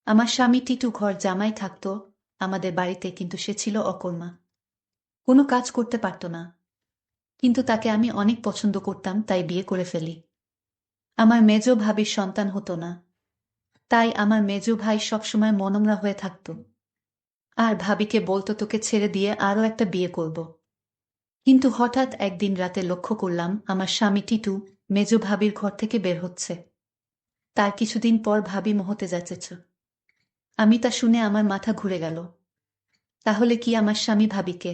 আমার স্বামী টিটু ঘর জামাই থাকতো আমাদের বাড়িতে, কিন্তু সে ছিল অকর্মা। কোনো কাজ করতে পারত না। কিন্তু তাকে আমি অনেক পছন্দ করতাম, তাই বিয়ে করে ফেলি। আমার মেজ ভাবির সন্তান হতো না, তাই আমার মেজ ভাই সবসময় মনমরা হয়ে থাকত আর ভাবিকে বলতো তোকে ছেড়ে দিয়ে আরও একটা বিয়ে করব। কিন্তু হঠাৎ একদিন রাতে লক্ষ্য করলাম আমার স্বামী টিটু মেজ ভাবির ঘর থেকে বের হচ্ছে। তার কিছুদিন পর ভাবি মহতে যাচ্ছেছ। আমি তা শুনে আমার মাথা ঘুরে গেল। তাহলে কি আমার স্বামী ভাবিকে?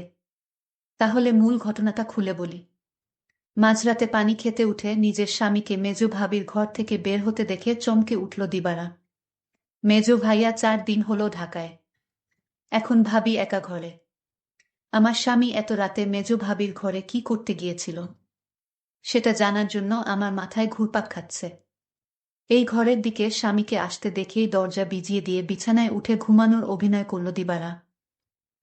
তাহলে মূল ঘটনাটা খুলে বলি। মাঝরাতে পানি খেতে উঠে নিজের স্বামীকে মেজ ভাবির ঘর থেকে বের হতে দেখে চমকে উঠল দিবারা। মেজ ভাইয়া 4 দিন হলো ঢাকায়। এখন ভাবি একা ঘরে। আমার স্বামী এত রাতে মেজ ভাবির ঘরে কি করতে গিয়েছিল সেটা জানার জন্য আমার মাথায় ঘুরপাক খাচ্ছে। এই ঘরের দিকে স্বামীকে আসতে দেখেই দরজা ভিজিয়ে দিয়ে বিছানায় উঠে ঘুমানোর অভিনয় করল দিবারা।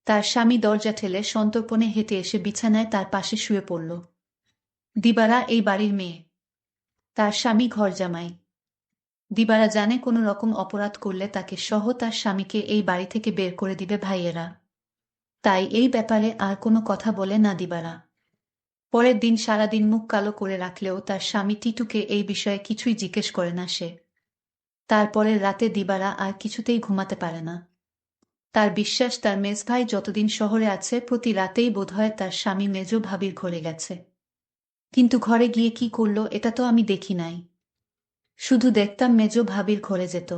তার স্বামী দরজা ঠেলে সন্তর্পণে হেঁটে এসে বিছানায় তার পাশে শুয়ে পড়ল। দিবারা এই বাড়ির মেয়ে, তার স্বামী ঘর জামাই। দিবারা জানে কোনো রকম অপরাধ করলে তাকে সহ তার স্বামীকে এই বাড়ি থেকে বের করে দিবে ভাইয়েরা। তাই এই ব্যাপারে আর কোনো কথা বলে না দিবারা। পরের দিন সারাদিন মুখ কালো করে রাখলেও তার স্বামী টিটুকে এই বিষয়ে কিছুই জিজ্ঞেস করে না সে। তারপরের রাতে দিবারা আর কিছুতেই ঘুমাতে পারে না। তার বিশ্বাস তার মেজ ভাই যতদিন শহরে আছে প্রতি রাতেই বোধহয় তার স্বামী মেজ ভাবির ঘরে গেছে। কিন্তু ঘরে গিয়ে কি করলো এটা তো আমি দেখি নাই। শুধু দেখতাম মেজ ভাবির ঘরে যেত।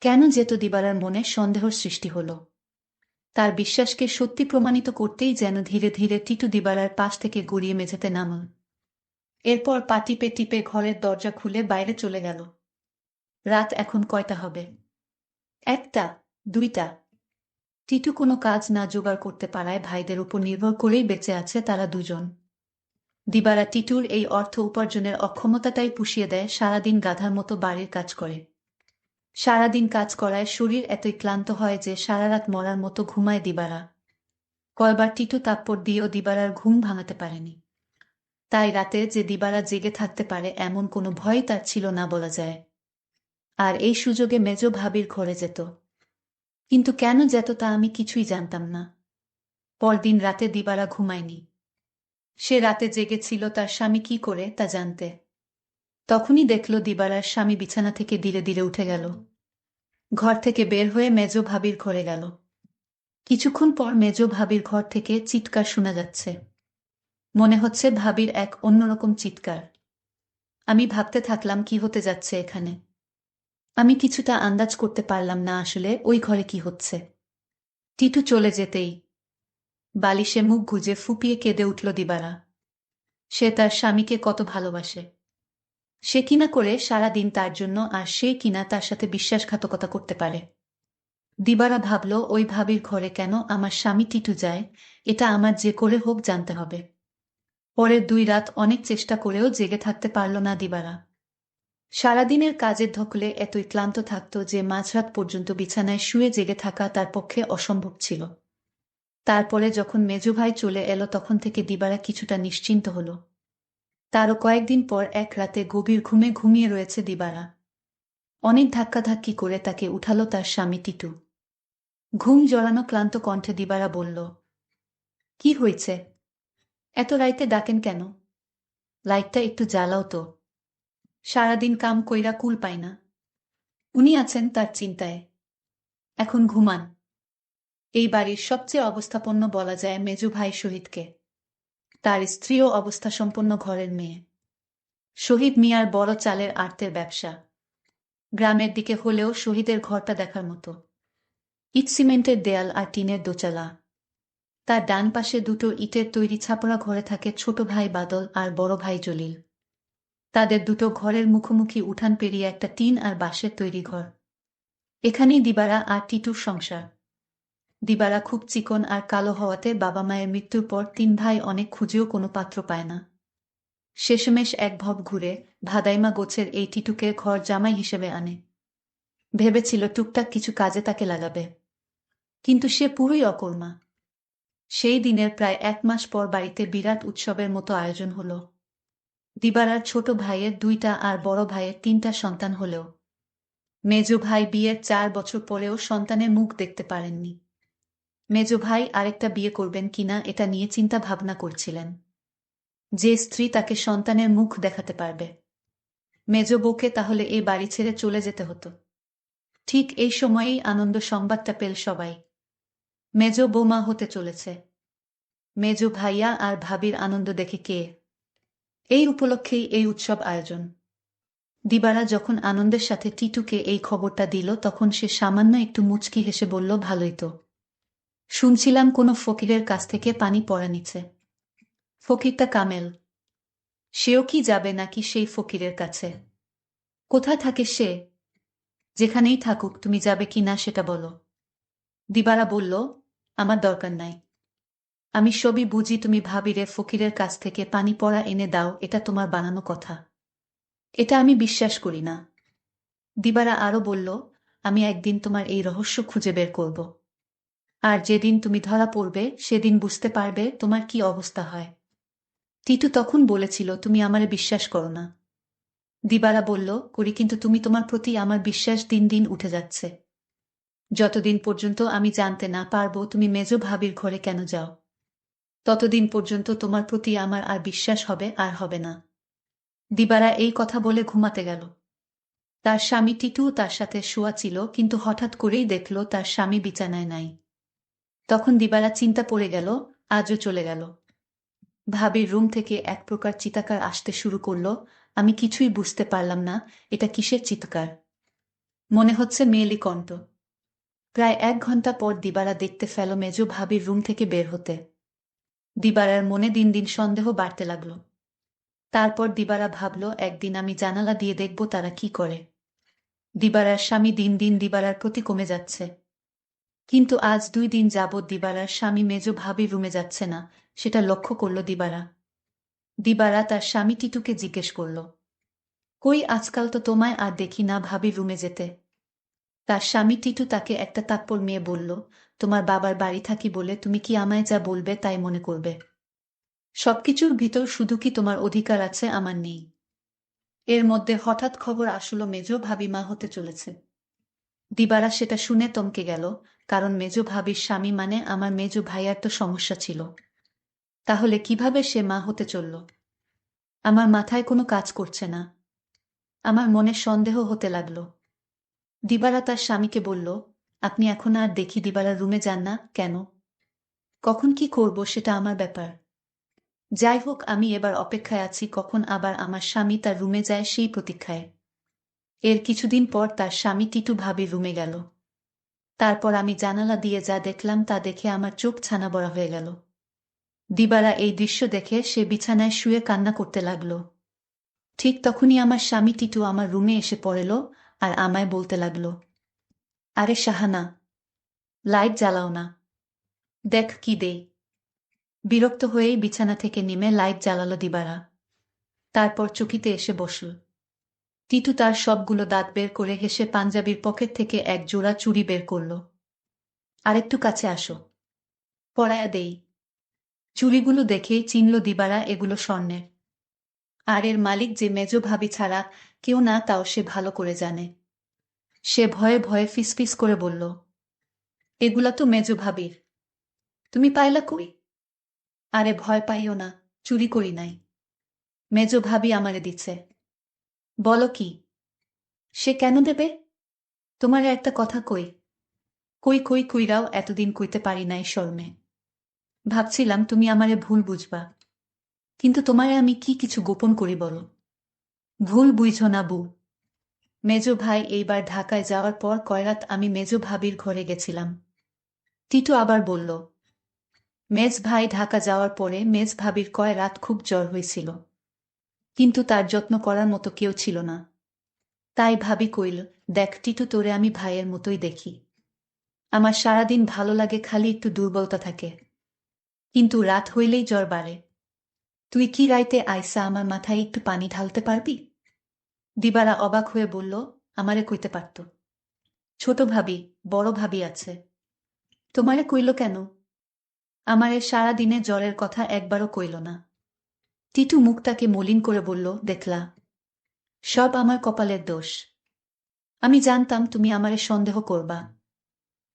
কেন যেত দিবারার মনে সন্দেহর সৃষ্টি হল। তার বিশ্বাসকে সত্যি প্রমাণিত করতেই যেন ধীরে ধীরে টিটু দিবারার পাশ থেকে গড়িয়ে মেঝেতে নামল। এরপর পা টিপে টিপে ঘরের দরজা খুলে বাইরে চলে গেল। রাত এখন কয়টা হবে? 1টা, 2টা। টিটু কোনো কাজ না জোগাড় করতে পারায় ভাইদের উপর নির্ভর করেই বেঁচে আছে তারা দুজন। দিবারা টিটুর এই অর্থ উপার্জনের অক্ষমতাটাই পুষিয়ে দেয়, সারাদিন গাধার মতো বাড়ির কাজ করে। সারাদিন কাজ করায় শরীর এতই ক্লান্ত হয় যে সারারাত মরার মতো ঘুমায় দিবারা। কয়বার টিটু তাপ্পড় দিয়েও দিবারার ঘুম ভাঙাতে পারেনি। তাই রাতে যে দিবারা জেগে থাকতে পারে এমন কোনো ভয় তার ছিল না বলা যায়। আর এই সুযোগে মেজ ভাবির ঘরে যেত। কিন্তু কেন যেত তা আমি কিছুই জানতাম না। পরদিন রাতে দিবারা ঘুমায়নি। সে রাতে জেগেছিল তার স্বামী কি করে তা জানতে। তখনই দেখল দিবারার স্বামী বিছানা থেকে ধীরে ধীরে উঠে গেল। ঘর থেকে বের হয়ে মেজ ভাবির ঘরে গেল। কিছুক্ষণ পর মেজ ভাবির ঘর থেকে চিৎকার শোনা যাচ্ছে। মনে হচ্ছে ভাবির এক অন্যরকম চিৎকার। আমি ভাবতে থাকলাম কি হতে যাচ্ছে এখানে। আমি কিছুটা আন্দাজ করতে পারলাম না আসলে ওই ঘরে কি হচ্ছে। টিটু চলে যেতেই বালিশে মুখ গুজে ফুপিয়ে কেঁদে উঠল দিবারা। সে তার স্বামীকে কত ভালোবাসে। সে কিনা করে সারা দিন তার জন্য, আর সে কিনা তার সাথে বিশ্বাসঘাতকতা করতে পারে। দিবারা ভাবল ওই ভাবির ঘরে কেন আমার স্বামী টিটু যায়, এটা আমার যে করে হোক জানতে হবে। পরের 2 রাত অনেক চেষ্টা করেও জেগে থাকতে পারল না দিবারা। সারাদিনের কাজের ধকলে এতই ক্লান্ত থাকত যে মাঝরাত পর্যন্ত বিছানায় শুয়ে জেগে থাকা তার পক্ষে অসম্ভব ছিল। তারপরে যখন মেজো ভাই চলে এলো তখন থেকে দিবারা কিছুটা নিশ্চিন্ত হল। তারও কয়েকদিন পর এক রাতে গভীর ঘুমে ঘুমিয়ে রয়েছে দিবারা। অনেক ধাক্কাধাক্কি করে তাকে উঠালো তার স্বামী টিটু। ঘুম জড়ানো ক্লান্ত কণ্ঠে দিবারা বলল, কি হয়েছে? এত রাইতে ডাকেন কেন? লাইটটা একটু জ্বালাও তো। সারাদিন কাম কইরা কুল পাই না। উনি আছেন তার চিন্তায়। এখন ঘুমান। এই বাড়ির সবচেয়ে অবস্থাপন্ন বলা যায় মেজু ভাই শহীদকে। তার স্ত্রীও অবস্থাসম্পন্ন ঘরের মেয়ে। শহীদ মিয়ার বড় চালের আড়তের ব্যবসা। গ্রামের দিকে হলেও শহীদের ঘরটা দেখার মতো। ইট সিমেন্টের দেয়াল আর টিনের দোচালা। তার ডান পাশে 2টো ইটের তৈরি ছাপড়া ঘরে থাকে ছোট ভাই বাদল আর বড় ভাই জলিল। তাদের 2টো ঘরের মুখোমুখি উঠান পেরিয়ে একটা টিন আর বাঁশের তৈরি ঘর। এখানেই দিবারা আর টিটুর সংসার। দিবারা খুব চিকন আর কালো হওয়াতে বাবা মায়ের মৃত্যুর পর 3 ভাই অনেক খুঁজেও কোনো পাত্র পায় না। শেষমেশ এক ভব ঘুরে ভাদাইমা গোছের এই টিটুকে ঘর জামাই হিসেবে আনে। ভেবেছিল টুকটাক কিছু কাজে তাকে লাগাবে। কিন্তু সে পুরোই অকর্মা। সেই দিনের প্রায় 1 মাস পর বাড়িতে বিরাট উৎসবের মতো আয়োজন হলো। দিবারার ছোট ভাইয়ের 2টা আর বড় ভাইয়ের 3টা সন্তান হলেও মেজ ভাই বিয়ের 4 বছর পরেও সন্তানের মুখ দেখতে পারেননি। মেজ ভাই আরেকটা বিয়ে করবেন কিনা এটা নিয়ে চিন্তা ভাবনা করছিলেন। যে স্ত্রী তাকে সন্তানের মুখ দেখাতে পারবে, মেজ বউকে তাহলে এই বাড়ি ছেড়ে চলে যেতে হতো। ঠিক এই সময়েই আনন্দ সংবাদটা পেল সবাই। মেজ বৌমা হতে চলেছে। মেজ ভাইয়া আর ভাবির আনন্দ দেখে কে। এই উপলক্ষেই এই উৎসব আয়োজন। দিবারা যখন আনন্দের সাথে টিটুকে এই খবরটা দিল তখন সে সামান্য একটু মুচকি হেসে বলল, ভালোই তো। শুনছিলাম কোনো ফকিরের কাছ থেকে পানি পড়া নিচ্ছে। ফকিরটা কামেল। সেও কি যাবে নাকি সেই ফকিরের কাছে? কোথায় থাকে সে? যেখানেই থাকুক, তুমি যাবে কি না সেটা বলো। দিবারা বলল, আমার দরকার নাই। আমি সবই বুঝি, তুমি ভাবিরে ফকিরের কাছ থেকে পানি পড়া এনে দাও, এটা তোমার বানানো কথা। এটা আমি বিশ্বাস করি না। দিবারা আরো বলল, আমি একদিন তোমার এই রহস্য খুঁজে বের করব। আর যেদিন তুমি ধরা পড়বে সেদিন বুঝতে পারবে তোমার কি অবস্থা হয়। টিটু তখন বলেছিল, তুমি আমারে বিশ্বাস করো না। দিবারা বলল, করি, কিন্তু তুমি তোমার প্রতি আমার বিশ্বাস দিন দিন উঠে যাচ্ছে। যতদিন পর্যন্ত আমি জানতে না পারবো তুমি মেজ ভাবির ঘরে কেন যাও, ততদিন পর্যন্ত তোমার প্রতি আমার আর বিশ্বাস হবে আর হবে না। দিবারা এই কথা বলে ঘুমাতে গেল। তার স্বামী টিটুও তার সাথে শোয়া ছিল, কিন্তু হঠাৎ করেই দেখল তার স্বামী বিছানায় নাই। তখন দিবারা চিন্তা পড়ে গেল, আজও চলে গেল। ভাবির রুম থেকে এক প্রকার চিৎকার আসতে শুরু করল। আমি কিছুই বুঝতে পারলাম না, এটা কিসের চিৎকার। মনে হচ্ছে মেয়েলি কণ্ঠ। প্রায় 1 ঘন্টা পর দিবারা দেখতে ফেল মেজ ভাবির রুম থেকে বের হতে। দিবারার মনে দিন দিন সন্দেহ বাড়তে লাগল। তারপর দিবারা ভাবল, একদিন আমি জানালা দিয়ে দেখব তারা কি করে। দিবারার স্বামী দিন দিন দিবারার প্রতি কমে যাচ্ছে। কিন্তু আজ 2 দিন যাবৎ দিবারার স্বামী মেজ ভাবির রুমে যাচ্ছে না, সেটা লক্ষ্য করল দিবারা। দিবারা তার স্বামী টিটুকে জিজ্ঞেস করল, কই, আজকাল তো তোমায় আর দেখি না ভাবির রুমে যেতে। তার স্বামী টিটু তাকে একটা তাপ্পড় মেয়ে বলল, তোমার বাবার বাড়ি থাকি বলে তুমি কি আমায় যা বলবে তাই মনে করবে? সবকিছুর ভিতর শুধু কি তোমার অধিকার আছে, আমার নেই? এর মধ্যে হঠাৎ খবর আসলো মেজ ভাবি মা হতে চলেছে। দিবারা সেটা শুনে থমকে গেল, কারণ মেজ ভাবির স্বামী মানে আমার মেজ ভাইয়ার তো সমস্যা ছিল। তাহলে কিভাবে সে মা হতে চলল? আমার মাথায় কোনো কাজ করছে না। আমার মনে সন্দেহ হতে লাগলো। দিবারা তার স্বামীকে বলল, আপনি এখন আর দেখি দিবারার রুমে যান না কেন? কখন কি করব সেটা আমার ব্যাপার। যাই হোক, আমি এবার অপেক্ষায় আছি কখন আবার আমার স্বামী তার রুমে যায় সেই প্রতীক্ষায়। এর কিছুদিন পর তার স্বামী টিটু ভাবির রুমে গেল। তারপর আমি জানালা দিয়ে যা দেখলাম তা দেখে আমার চোখ ছানা বড়া হয়ে গেল। দিবারা এই দৃশ্য দেখে সে বিছানায় শুয়ে কান্না করতে লাগল। ঠিক তখনই আমার স্বামী টিটু আমার রুমে এসে পড়ল আর আমায় বলতে লাগল, আরে শাহানা, লাইট জ্বালাও না, দেখ কি দেই। বিরক্ত হয়েই বিছানা থেকে নেমে লাইট জ্বালালো দিবারা। তারপর চকিতে এসে বসল। টিটু তার সবগুলো দাঁত বের করে হেসে পাঞ্জাবির পকেট থেকে এক জোড়া চুড়ি বের করল। আরেকটু কাছে আসো, পরায়া দেই। চুড়িগুলো দেখেই চিনল দিবারা এগুলো স্বর্ণের। আর এর মালিক যে মেজ ভাবি ছাড়া কেউ না, তাও সে ভালো করে জানে। সে ভয়ে ভয়ে ফিসফিস করে বলল, এগুলা তো মেজ ভাবির। তুমি পাইলা কই? আরে ভয় পাইও না, চুরি করি নাই। মেজ ভাবি আমারে দিচ্ছে। বলো কি? সে কেন দেবে? তোমারে একটা কথা কই। কই কই কইরাও এতদিন কইতে পারি নাই শর্মে। ভাবছিলাম তুমি আমারে ভুল বুঝবা, কিন্তু তোমারে আমি কি কিছু গোপন করি বলো। ভুল বুঝো না বউ। মেজ ভাই এইবার ঢাকায় যাওয়ার পর কয়রাত আমি মেজ ভাবির ঘরে গেছিলাম। টিটু আবার বলল, মেজ ভাই ঢাকা যাওয়ার পরে মেজ ভাবির কয় রাত খুব জ্বর হয়েছিল, কিন্তু তার যত্ন করার মতো কেউ ছিল না। তাই ভাবি কইল, দেখ টিটু, তোরে আমি ভাইয়ের মতোই দেখি। আমার সারাদিন ভালো লাগে, খালি একটু দুর্বলতা থাকে, কিন্তু রাত হইলেই জ্বর বাড়ে। তুই কি রাইতে আইসা আমার মাথায় একটু পানি ঢালতে পারবি? দিবারা অবাক হয়ে বলল, আমারে কইতে পারত। ছোট ভাবি, বড় ভাবি আছে। তোমারে কইল কেন? আমারে সারা দিনে জ্বরের কথা একবারও কইল না। টিটু মুখটাকে মলিন করে বলল, দেখলা, সব আমার কপালের দোষ। আমি জানতাম তুমি আমারে সন্দেহ করবা।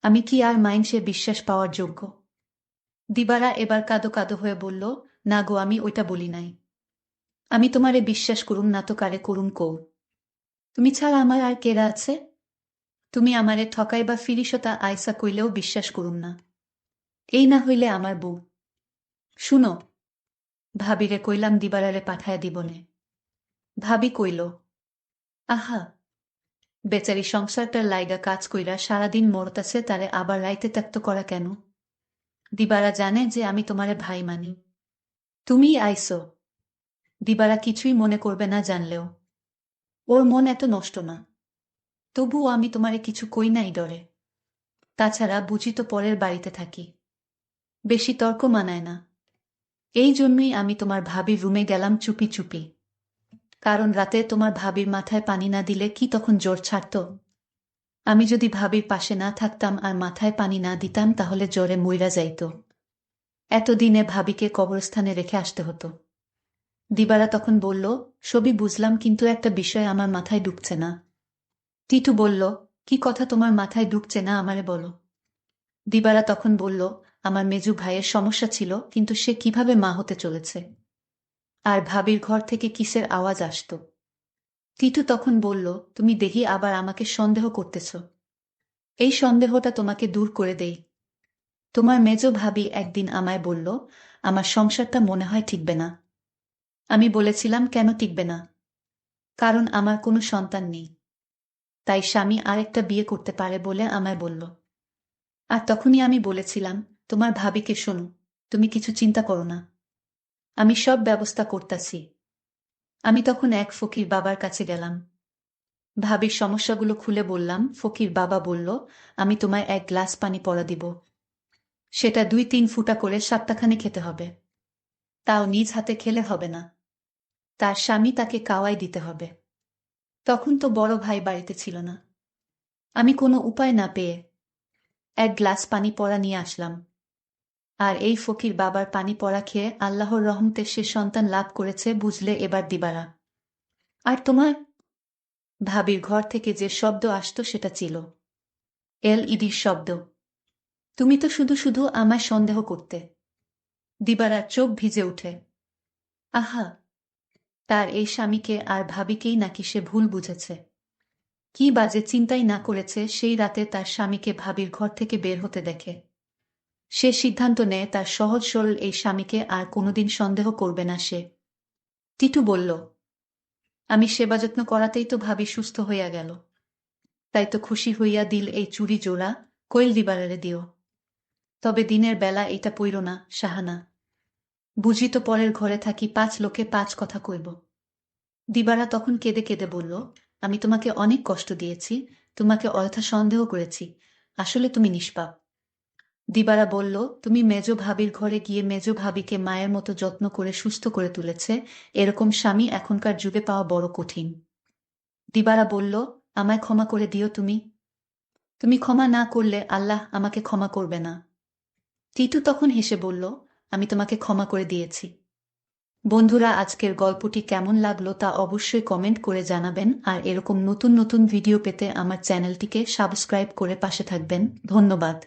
আমি কি আর মাইনষে বিশ্বাস পাওয়ার যোগ্য? দিবারা এবার কাঁদো কাঁদো হয়ে বলল, না গো, আমি ওইটা বলি নাই। আমি তোমারে বিশ্বাস করুম না তো কারে করুম কও? তুমি ছাড়া আমার আর কেরা আছে? তুমি আমারে ঠকাইবা ফিরিসতা আয়সা কইলেও বিশ্বাস করুম না। এই না হইলে আমার বউ। শুনো, ভাবিরে কইলাম দিবারারে পাঠায়া দিবনে। ভাবি কইল, আহা, বেচারি সংসারটার লাইগা কাজ কইরা সারাদিন মরতাছে, তারে আবার রাইতে ত্যাক্ত করা কেন? দিবারা জানে যে আমি তোমারে ভাই মানি। তুমিই আইসো, দিবারা কিছুই মনে করবে না জানলেও। ওর মন এত নষ্ট না। তবুও আমি তোমারে কিছু কই নাই ডরে। তাছাড়া বুঝি তো পরের বাড়িতে থাকি, বেশি তর্ক মানায় না। এই জন্যই আমি তোমার ভাবির রুমে গেলাম চুপি চুপি। কারণ রাতে তোমার ভাবির মাথায় পানি না দিলে কি তখন জ্বর ছাড়ত? আমি যদি ভাবির পাশে না থাকতাম আর মাথায় পানি না দিতাম তাহলে জ্বরে মইরা যাইত। এতদিনে ভাবিকে কবরস্থানে রেখে আসতে হতো। দিবারা তখন বলল, সবই বুঝলাম, কিন্তু একটা বিষয় আমার মাথায় ঢুকছে না। টিটু বলল, কি কথা তোমার মাথায় ঢুকছে না আমারে বলো। দিবারা তখন বলল, আমার মেজু ভাইয়ের সমস্যা ছিল, কিন্তু সে কিভাবে মা হতে চলেছে। আর ভাবির ঘর থেকে কিসের আওয়াজ আসত। টিটু তখন বলল, তুমি দেখি আবার আমাকে সন্দেহ করতেছ। এই সন্দেহটা তোমাকে দূর করে দেই। তোমার মেজো ভাবি একদিন আমায় বলল, আমার সংসারটা মনে হয় টিকবে না। আমি বলেছিলাম, কেন টিকবে না? কারণ আমার কোনো সন্তান নেই। তাই স্বামী আরেকটা বিয়ে করতে পারে বলে আমায় বলল। আর তখনই আমি বলেছিলাম, তোমার ভাবিকে শোনো, তুমি কিছু চিন্তা করো না, আমি সব ব্যবস্থা করতাছি। আমি তখন এক ফকির বাবার কাছে গেলাম। ভাবির সমস্যাগুলো খুলে বললাম। ফকির বাবা বলল, আমি তোমায় এক গ্লাস পানি পড়া দিব। সেটা 2-3 ফুটা করে সপ্তাহখানে খেতে হবে। তাও নিজ হাতে খেলে হবে না, তার স্বামী তাকে কাওয়াই দিতে হবে। তখন তো বড় ভাই বাড়িতে ছিল না। আমি কোনো উপায় না পেয়ে এক গ্লাস পানি পড়া নিয়ে আসলাম। আর এই ফকির বাবার পানি পড়া খেয়ে আল্লাহর রহমতে সে সন্তান লাভ করেছে, বুঝলে এবার দিবারা। আর তোমার ভাবির ঘর থেকে যে শব্দ আসতো সেটা ছিল এলইডির শব্দ। তুমি তো শুধু শুধু আমায় সন্দেহ করতে। দিবারার চোখ ভিজে উঠে। আহা, তার এই স্বামীকে আর ভাবিকেই নাকি সে ভুল বুঝেছে। কি বাজে চিন্তাই না করেছে সেই রাতে তার স্বামীকে ভাবির ঘর থেকে বের হতে দেখে। সে সিদ্ধান্ত নেয় তার সহজ সরল এই স্বামীকে আর কোনোদিন সন্দেহ করবে না সে। টিটু বলল, আমি সেবা যত্ন করাতেই তো ভাবি সুস্থ হইয়া গেল। তাই তো খুশি হইয়া দিল এই চুড়ি জোড়া, কইল দিবারারে দিও। তবে দিনের বেলা এটা পইর না, সাহানা। বুঝি তো পরের ঘরে থাকি, 5 লোকে 5 কথা কইব। দিবারা তখন কেঁদে কেঁদে বলল, আমি তোমাকে অনেক কষ্ট দিয়েছি, তোমাকে অযথা সন্দেহ করেছি, আসলে তুমি নিষ্পাপ। দিবারা বলল, তুমি মেজ ভাবির ঘরে গিয়ে মেজ ভাবিকে মায়ের মতো যত্ন করে সুস্থ করে তুলেছে, এরকম স্বামী এখনকার যুগে পাওয়া বড় কঠিন। দিবারা বলল, আমায় ক্ষমা করে দিও তুমি। তুমি ক্ষমা না করলে আল্লাহ আমাকে ক্ষমা করবে না। টিটু তখন হেসে বলল, আমি তোমাকে ক্ষমা করে দিয়েছি। বন্ধুরা, আজকের গল্পটি কেমন লাগলো তা অবশ্যই কমেন্ট করে জানাবেন, আর এরকম নতুন নতুন ভিডিও পেতে আমার চ্যানেলটিকে সাবস্ক্রাইব করে পাশে থাকবেন। ধন্যবাদ।